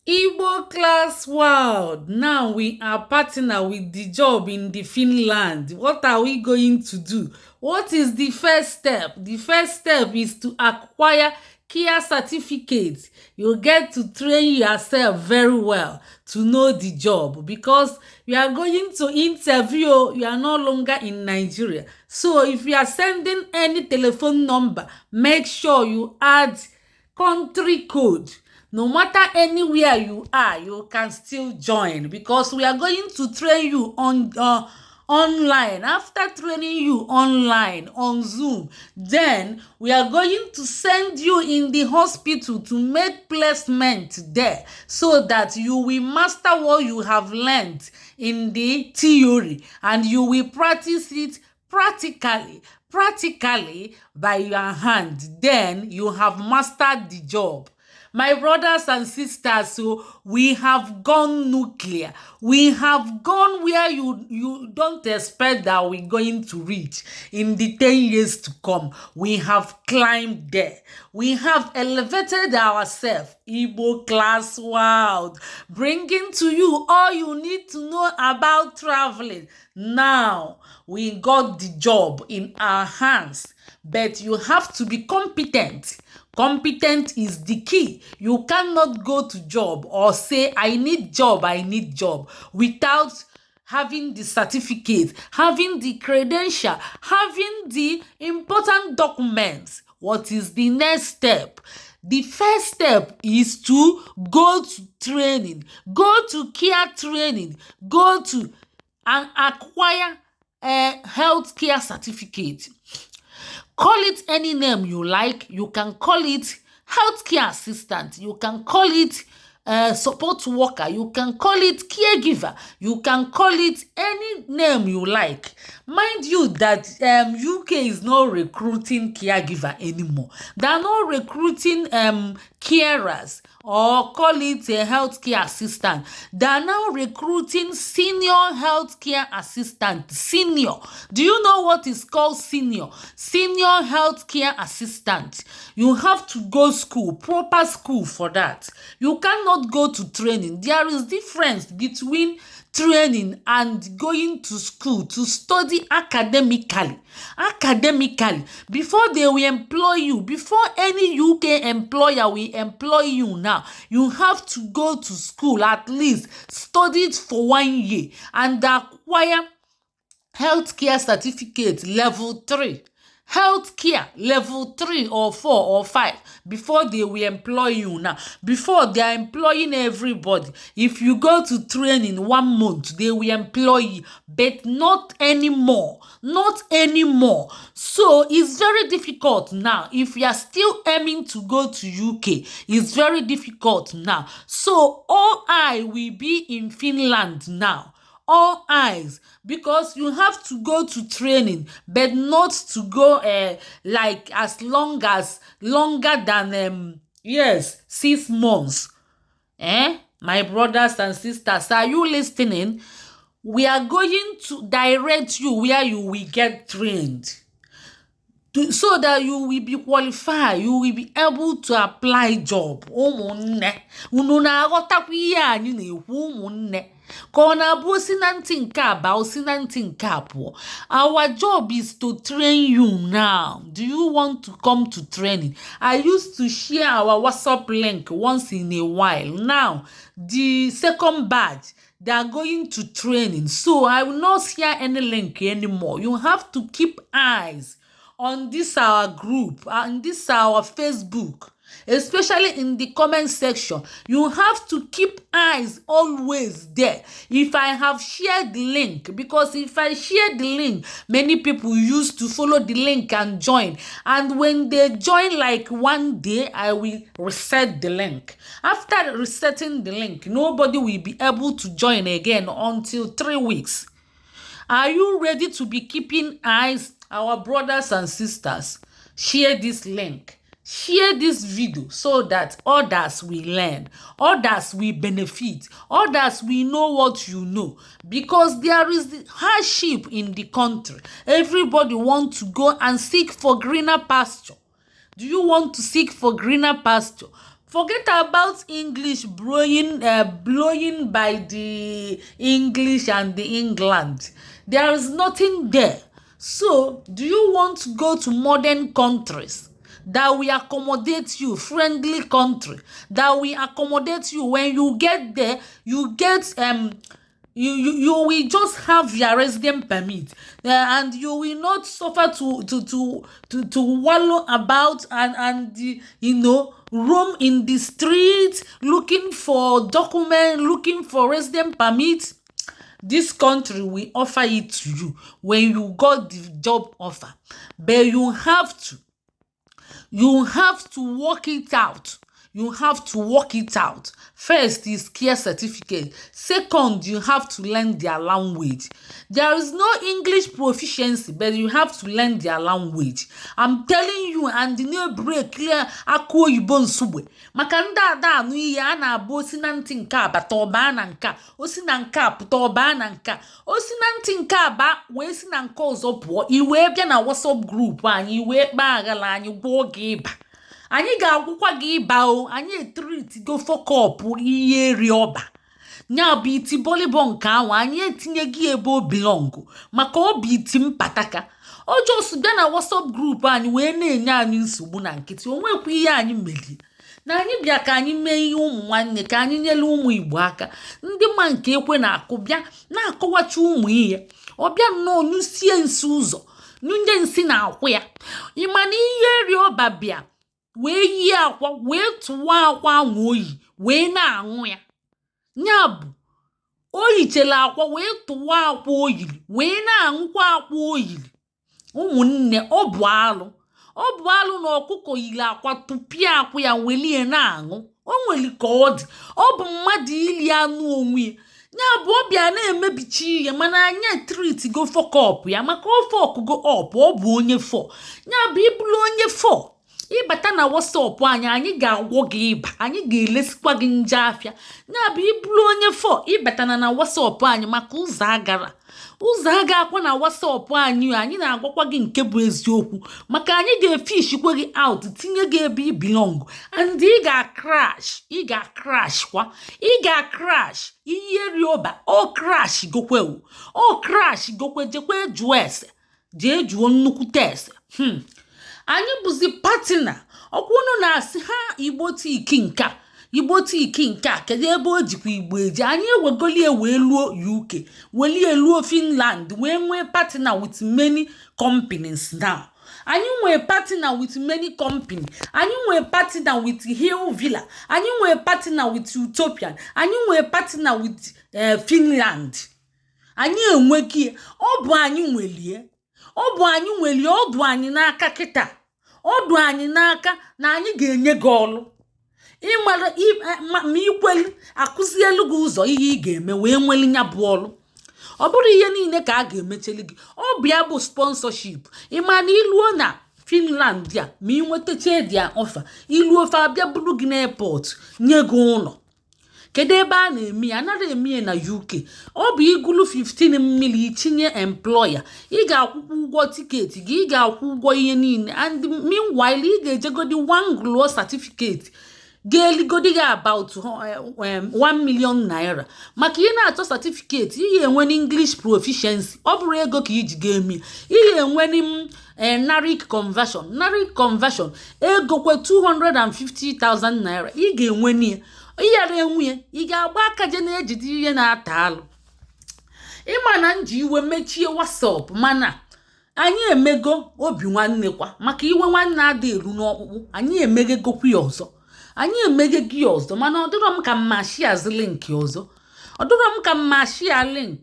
Igbo class world. Now we are partner with the job in the Finland. What are we going to do? What is the first step? The first step is to acquire Kia certificate. You get to train yourself very well to know the job because you are going to interview. You are no longer in Nigeria. So if you are sending any telephone number, make sure you add country code. No matter anywhere you are, you can still join because we are going to train you on online. After training you online on Zoom, then we are going to send you in the hospital to make placement there so that you will master what you have learned in the theory and you will practice it practically by your hand. Then you have mastered the job. My brothers and sisters, so we have gone nuclear. We have gone where you don't expect that we're going to reach in the 10 years to come. We have climbed there. We have elevated ourselves. Igbo class world, bringing to you all you need to know about traveling. Now we got the job in our hands, but you have to be competent. Competent is the key. You cannot go to job or say I need job without having the certificate, having the credential, having the important documents. What is the next step? The first step is to go to training, go to care training, go to and acquire a healthcare certificate. Call it any name you like. You can call it healthcare assistant. You can call it support worker. You can call it caregiver. You can call it any name you like. Mind you that UK is not recruiting caregiver anymore. They are not recruiting carers or call it a healthcare assistant. They are now recruiting senior healthcare assistant. Senior. Do you know what is called senior? Senior healthcare assistant. You have to go school, proper school for that. You cannot go to training. There is difference between training and going to school to study academically before they will employ you. Before any UK employer will employ you now, you have to go to school, at least study it for 1 year and acquire healthcare certificate level 3. Healthcare level 3 or 4 or 5 before they will employ you now. Before they are employing everybody. If you go to training 1 month, they will employ you, but not anymore. Not anymore. So it's very difficult now. If you are still aiming to go to UK, it's very difficult now. So all I will be in Finland now. All eyes, because you have to go to training but not to go like as longer than 6 months. My brothers and sisters, are you listening? We are going to direct you where you will get trained so that you will be qualified, you will be able to apply job. Ụmụnne unu na-aghọtakwa ihe anyị na-ekwu ụmụnne ka ọ na-abụ osi na ntị nke a baa osi na ntị nke a pụọ. Our job is to train you now. Do you want to come to training? I used to share our WhatsApp link once in a while. Now the second batch, they are going to training, so I will not share any link anymore. You have to keep eyes on this our group and this our Facebook, especially in the comment section. You have to keep eyes always there. If I have shared the link, because if I share the link, many people used to follow the link and join, and when they join like 1 day, I will reset the link. After resetting the link, nobody will be able to join again until 3 weeks. Are you ready to be keeping eyes? Our brothers and sisters, share this link, share this video so that others will learn, others will benefit, others will know what you know, because there is the hardship in the country. Everybody wants to go and seek for greener pasture. Do you want to seek for greener pasture? Forget about English blowing by the English and the England. There is nothing there. So, do you want to go to modern countries that will accommodate you, friendly country that will accommodate you? When you get there, you get you will just have your resident permit, and you will not suffer to wallow about and roam in the streets looking for document, looking for resident permit. This country will offer it to you when you got the job offer, but you have to work it out. You have to work it out. First is care certificate. Second, you have to learn their language. There is no English proficiency, but you have to learn their language. I'm telling you, and no break clear akụ oyibo nsogbe. Maka ndị ada anụ ihe a na-abụ osi na ntị nke a bata ọbaa na nke a, osi na nke a pụta ọbaa na nke a, osi na ntị nke a ba wee si na nke ọzọ pụọ. Iwee bịa na WhatsApp group anyị, iwee kpaa aghala anyị gwụọ gị ịba. Anyị ga-agwụkwa gị ịba o, anyị etriti go fọkọpụ ihe eri ọba. Nya bụ iti bọlịbọ nke ahụ, anyị etinye gị ebe o bilọngụ maka obi iti mpataka. Ọjọọ bịa na WhatsApp group anyị wee na-enye anyị nsogbu na nkịtị. Onwekwa ihe anyị meli. Na anyị bịa ka anyị mee ihe ụmụ nwanne, ka anyị nyere ụmụ Igbo aka. Ndị ma nke ekwe na-akụ bịa na-akọwacha ụmụ ihe. Ọ bịa nnọọ nyụsie nsi ụzọ, nyụnye nsị na akwụ ya. Ịma na ihe eri ọba bịa wee yie akwa, wee tụwa akwa ahụ oyi, wee na-aṅụ ya. Nya bụ oyichela akwa wee tụwa akwa oyiri, wee na-aṅụkwa akwa oyiri. Ụmụnne, ọ bụ alụ. Ọ bụ alụ na ọkụkọ yiri akwa tụpịa akwa ya welie na-aṅụ. O nwere ka ọ dị. Ọ bụ mmadụ ili anụ onwe ya. Nya bụ ọbịa na-emebichi ihe, mana anyị triti go fọkọpụ ya maka ofe ọkụgo ọpụ. Ọ bụ onye fọ. Nya bụ ịbụrụ onye fọ, ịbata na WhatsApp anyị ga-agwọ gị ịba, anyị ga-elesikwa gị nje afịa. Nya bụ ịbụrụ onye fọ, ịbatana na WhatsApp anyị maka ụzọ agara. Ụzọ aga akwa na WhatsApp anyị na-agwakwa gị nke bụ eziokwu maka anyị ga-efishikwa gị out, tinye gị ebe ị belong, and ị ga-crash kwa. Ị ga-crash ihe rioba, ọ crash gokwe, ọ crash gokwe. Jekwe jụọ ese, jee jụọ nnukwute ese. Anyị bụzi patina. Ọkwụnụ na-asị ha Igbo tiki nka, Igbo tiki nka, kedu ebe o jikwa Igbo eji? Anyị ewegolie wee luo UK, welie luo Finland, wee nwee patina with many companies now. Anyị nwee patina with many companies. Anyị nwee patina with Hill Villa. Anyị nwee patina with Utopian. Anyị nwee patina with Finland. Anyị enweghị. Ọ bụ anyị nwelie. Ọ bụ anyị nwelie. Ọ bụ anyị n'aka kịta. Ọ bụ anyị n'aka na anyị ga-enye gị ọlụ. Ịmara ma ikwelu akụzielu gị ụzọ ihe ị ga-eme wee nweli nya bụ ọlụ. Ọ bụrụ ihe niile ka a ga-emecheli gị. Ọ bịa bụ sponsorship. Ịma na iluo na Finland ya, ma ị nwetacha dia ọfa, iluo ofe abịa buru gị n'airport nye gị ụlọ. Kedu ebe a na-eme ya? Anaghị eme ya na UK. Ọ bụ igulu 15 mmiri itinye employer. Ị ga-akwụkwọ ụgwọ tiketi gị, ị ga-akwụ ụgwọ ihe niile, and meanwhile ị ga-ejegodi 1 GLO certificate ga-eligodi gị about 1 million naira. Maka ị na-achọ certificate, ị ga-enwe English proficiency. Ọ bụrụ ego ka iji ga-eme, ị ga-enwe NARIC conversion ego kwe 250,000 naira. Ị ga-enwe n'ihe iyara enwe, ị ga-agba aka je na-ejide ihe na-ata alụ. Ịma na nji iwe mechie WhatsApp, mana anyị emego obi nwanne kwa maka iwe nwanne ada elu n'ọkpụkpụ. Anyị emegegokwu ya ọzọ, anyị emege gị ọzọ, mana ọ dịrọ m ka mma share link ọzọ. Ọ dịrọ m ka mma share link.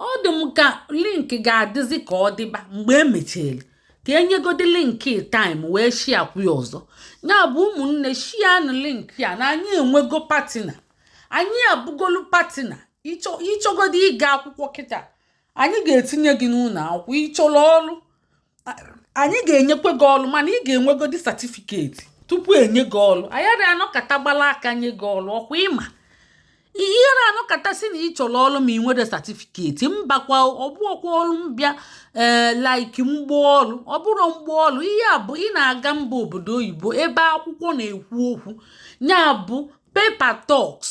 Ọ dị m ka link ga-adịzi ka ọ dịba mgbe emechara, ka enyegodi link time wee share kwụ ya ọzọ. Nya bụ ụmụnne, share na link ya na anyị enwego patina. Anyị abụgolu patina. Ịchọgodi ịga akwụkwọ kịta, anyị ga-etinye gị n'ụlọ akwụkwọ. Ịchọrọ ọrụ, anyị ga-enyekwe gị ọrụ, mana ị ga-enwegodi certificate tupu enye gị ọrụ. Anyị anọkata gbala aka nye gị ọrụ. Ọkwa ịma ihe na-anọkọtasị na ịchọrọ ọrụ ma ị nwere certificate mbakwa ọbụọkwa ọrụ mbịa like mgba ọrụ ọ bụrụ mgba ọrụ ihe a bụ ị na-aga mba obodo oyibo ebe akwụkwọ na-ekwu okwu ya bụ paper talks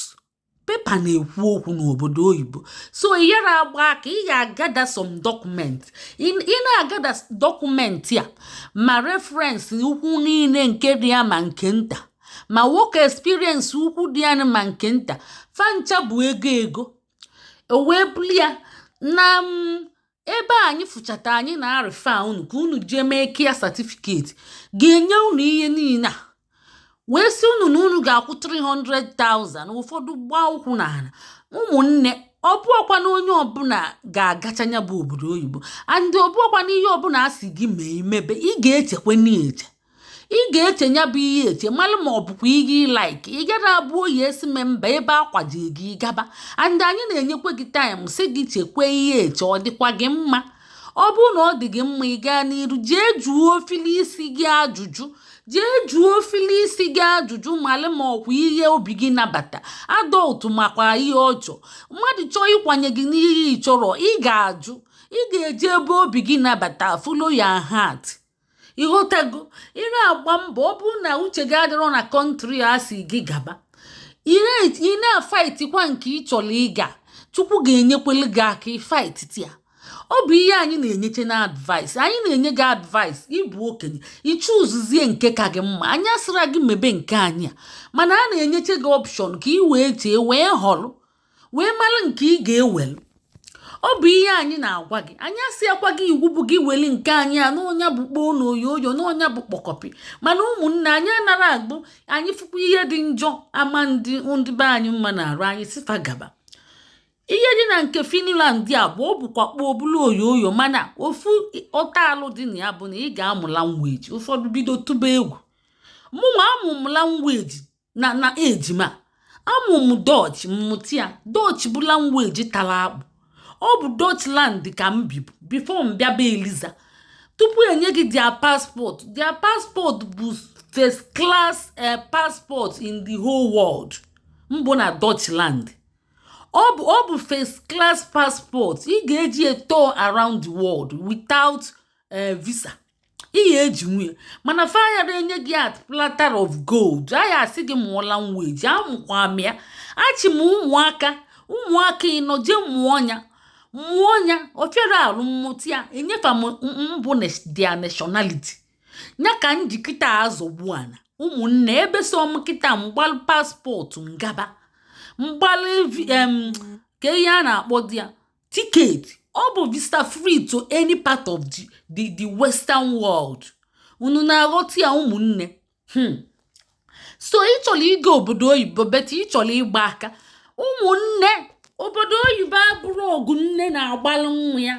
pepa na-ekwu okwu n'obodo oyibo so iyere agba aka ị ga-agada some document ị na-agada dokumenti a ma reference ukwu niile nke dị ya ma nke nta ma work experience ukwu dị ya ma nke nta fancha bụ ego o wee buli ya na ebe anyị fụchata anyị na-arịfa unu ka unu jee mee kia certificate ga-enye unu ihe niile a wee si unu na unu ga-akwụ 300,000 ụfọdụ gbaa ụkwụ n'ala ụmụnne ọbụọkwa na onye ọbụla ga-agachanya bụ obodo oyibo andị ọbụọkwa na ihe ọbụla a sị gị mee imebe ị ga-echekwe n'iche ị ga-eche nya bụ ihe eche malụ ma ọ bụkwa ihe like ị gara abụ oyi esi mee mba ebe akwaje gị gaba andị anyị na-enyekwe gị taịm si gị chekwe ihe eche ọ dịkwa gị mma ọ bụrụ na ọ dị gị mma ị gaa n'iru jee jụọ ofili isi gị ajụjụ malụ ma ọkwa ihe obi gị nabata adọltụ makwa ihe ọchọ mmadụ chọọ ịkwanye gị n'ihe ị chọrọ ị ga-ajụ ị ga-eje ebe obi gị nabata follow your heart ịghọtago ị na-agba mbọ ọ bụrụ na uche gị adịrọ na kọntrị a si gị gaba ị na-afaitikwa nke ị chọrọ ịga Chukwu ga-enyekwele gị aka ịfait tia ọ bụ ihe anyị na-enyeche na advice anyị na-enye gị advice ịbụ okenye ichuzuzie nke ka gị mma anyị asịra gị mebe nke anyị a mana a na-enyeche gị option ka ị wee chee wee họrọ wee mara nke ị ga-ewelu ọ bụ ihe anyị na-agwa gị anyị asịakwa gị iwu bụ gị weli nke anyị a n'ọnya bụ kpoo na oyoyo n'ọnya bụ kpọkọpị mana ụmụnne anyị anara agbụ anyị fụkwa ihe dị njọ ama ndị be anyị mma na-arụ anyị sifa gaba ihe dị na nke Finland a bụ ọ bụkwa kpoo bụrụ oyoyo mana ofu ọtalụ dị na ya bụ na ị ga-amụla language ụfọdụ bido tụba egwu mụnwa amụmụ language na ejima amụmụ Dutch mmụta Dutch bụ language tara akpụ ọ bụ Dutchland ka m bibu before m bịaba Eliza tupu enye gị their passport bụ first class passport in the whole world mbụ na Dutchland ọ bụ first class passport ị ga-eji eto around the world without visa ị ga-eji nwunye mana fayara enye gị at platter of gold aya asị gị mụọ language amụkwa m ya achị m ụmụaka ịnọ jee mụọ ya ofiere alụ mmụta ya enyefa mbụ their nationality ya ka njikịta azọgbu ana ụmụnne ebe so m kịta mgbalụ paspọtụ ngaba mgbalị ka ihe a na-akpọ dị ya tiketi ọ bụ visa free to any part of the western world unu na-aghọta ya ụmụnne so ị chọrọ ịga obodo oyibo beti ị chọrọ ịgba aka ụmụnne obodo oyibo abụrụ ọgụ nne na-agbalụ nwa ya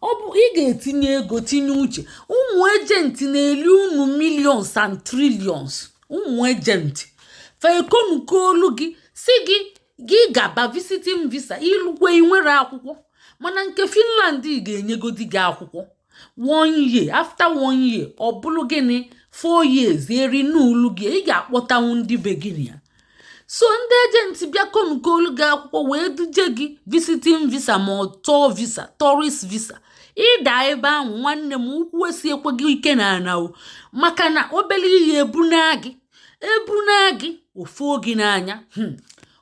ọ bụ ị ga-etinye ego tinye uche ụmụ ejenti na-eli unu millions and trillions ụmụ ejenti faekonukolu gị si gị gaba visiting visa ịlụkwe nwere akwụkwọ mana nke Finland ị ga-enyegodi gị akwụkwọ 1 year after 1 year ọ bụrụ gịnị 4 years eri n'ulu gị ị ga-akpọtanwu ndị be gị ya so ndị ejenti bịa konukolu gị akwụkwọ wee duje gị visiting visa ma ọ tọọ visa tourist visa ịda ebe ahụ nwanne m ukwu esi ekwe gị ike na anao maka na obere ihe ebuna gị ofuo gị n'anya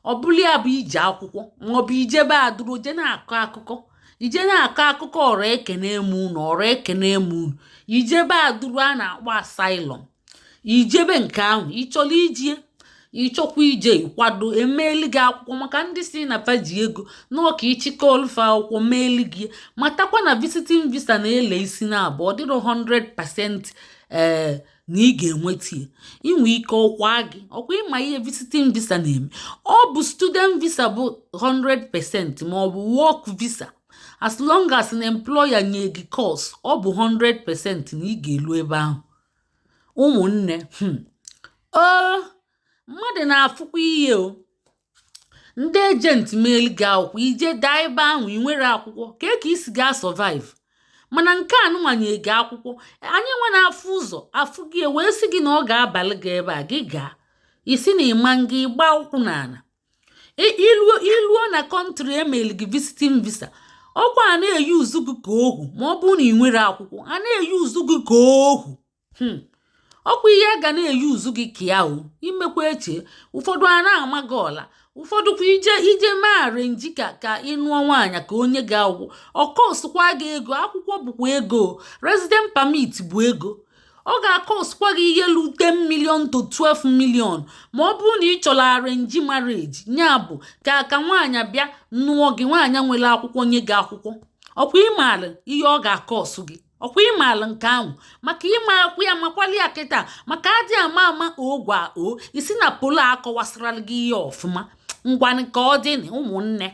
ọ bụrụ ya bụ ije akwụkwọ maọbụ ijebe adụrụ ije na-akọ akụkọ ọrụ ekene emu ijebe adụrụ a na-akpọ asylum ijebe nke ahụ ịchọkwa ije ịkwado emeeli gị akwụkwọ maka ndị si na faji ego n'ọka ịchịkọ olufe akwụkwọ meeli gị matakwa na visiting visa na-ele isi na abụọ ọ dịrọ 100% na ị ga-enweta inwe ike ọkwa ịma ihe visiting visa na-eme ọ bụ student visa bụ 100% ma ọ bụ work visa as long as an employer nye gị course ọ bụ 100% na ị ga-elu ebe ahụ ụmụnne mmadụ na-afụkwa ihe ndị ejenti meeli gị akwụkwọ ije daa ebe ahụ ị nwere akwụkwọ ka isi gaa survive mana nke a nụnwanye gị akwụkwọ anyị nwe na-afụ ụzọ afụ gị wee sị gị na ọ ga-abalị gị ebe a gị gaa isi na ịma nga ịgba ụkwụ n'ala iluo na country emeli gị visiting visa ọkwa a na-eyuzu gị ka ohu ma ọ bụrụ na ị nwere akwụkwọ a na-eyuzu gị ka ohu ọkwa ihe a ga na-eyuzu gị ka ya o imekwa eche ụfọdụ a na-ama gị ọla ụfọdụ kwa ije mee arenji ka ịnụọ nwaanyị ka onye gị agwụ ọkọsụkwa gị ego akwụkwọ bụkwa ego resident permit bụ ego ọ ga-akọsụkwa gị ihe lu 10 million to 12 million ma ọ bụrụ na ị chọrọ arenji marriage nya bụ ka nwaanyị bịa nụọ gị nwaanyị nwere akwụkwọ nye gị akwụkwọ ọkwa ịmaala ihe ọ ga-akọsụ gị ọkwa ịmaala nke ahụ maka ịma akwụ ya makwali ya kịta maka adị ama ogwa isi na polo akọwasịrala gị ihe ọfụma ngwanụ ka ọ dị na ụmụnne